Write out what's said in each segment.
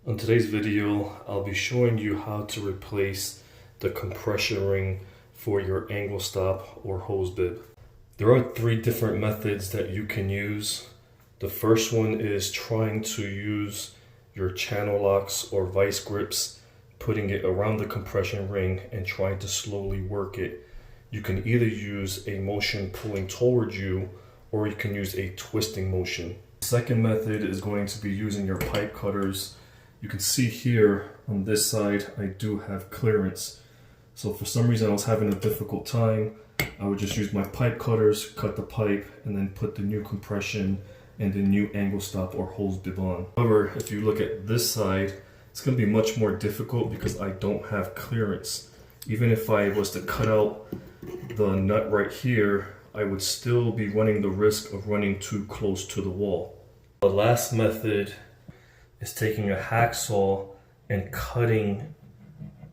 On today's video, I'll be showing you how to replace the compression ring for your angle stop or hose bib. There are three different methods that you can use. The first one is trying to use your channel locks or vice grips, putting it around the compression ring and trying to slowly work it. You can either use a motion pulling towards you or you can use a twisting motion. The second method is going to be using your pipe cutters. You can see here on this side I do have clearance. So for some reason I was having a difficult time. I would just use my pipe cutters, cut the pipe, and then put the new compression and the new angle stop or hose bib on. However, if you look at this side, it's going to be much more difficult because I don't have clearance. Even if I was to cut out the nut right here, I would still be running the risk of running too close to the wall. The last method is taking a hacksaw and cutting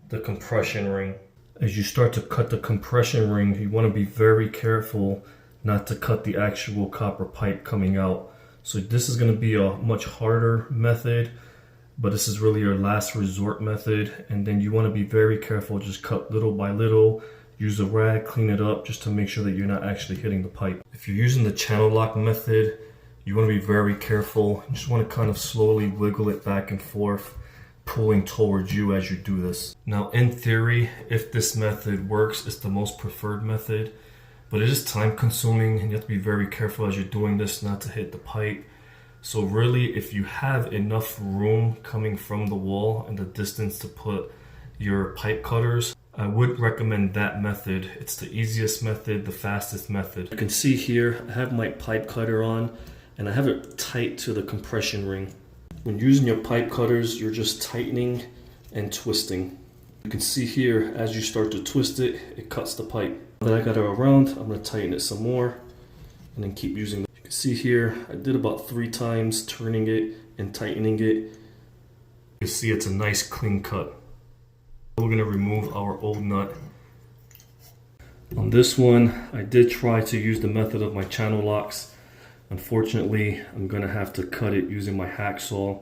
the compression ring. As you start to cut the compression ring, you want to be very careful not to cut the actual copper pipe coming out. So this is going to be a much harder method, but this is really your last resort method. And then you want to be very careful, just cut little by little, use a rag, clean it up just to make sure that you're not actually hitting the pipe. If you're using the channel lock method, you want to be very careful. You just want to kind of slowly wiggle it back and forth, pulling towards you as you do this. Now in theory, if this method works, it's the most preferred method, but it is time consuming and you have to be very careful as you're doing this not to hit the pipe. So really, if you have enough room coming from the wall and the distance to put your pipe cutters, I would recommend that method. It's the easiest method, the fastest method. You can see here, I have my pipe cutter on and I have it tight to the compression ring. When using your pipe cutters, you're just tightening and twisting. You can see here, as you start to twist it, it cuts the pipe. Now that I got it around, I'm going to tighten it some more and then keep using it. You can see here, I did about 3 times turning it and tightening it. You can see it's a nice clean cut. We're going to remove our old nut. On this one, I did try to use the method of my channel locks. Unfortunately, I'm going to have to cut it using my hacksaw.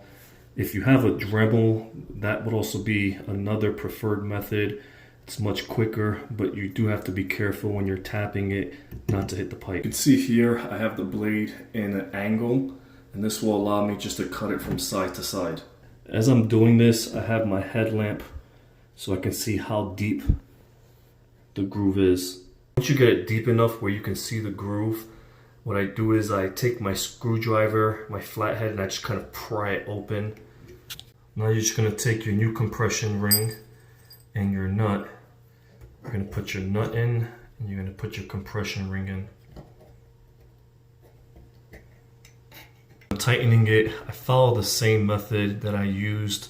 If you have a Dremel, that would also be another preferred method. It's much quicker, but you do have to be careful when you're tapping it not to hit the pipe. You can see here I have the blade in an angle, and this will allow me just to cut it from side to side. As I'm doing this, I have my headlamp so I can see how deep the groove is. Once you get it deep enough where you can see the groove, what I do is I take my screwdriver, my flathead, and I just kind of pry it open. Now you're just going to take your new compression ring and your nut. You're going to put your nut in and you're going to put your compression ring in. I'm tightening it. I follow the same method that I used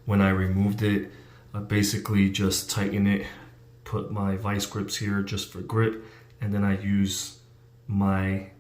when I removed it. I basically just tighten it, put my vice grips here just for grip, and then I use my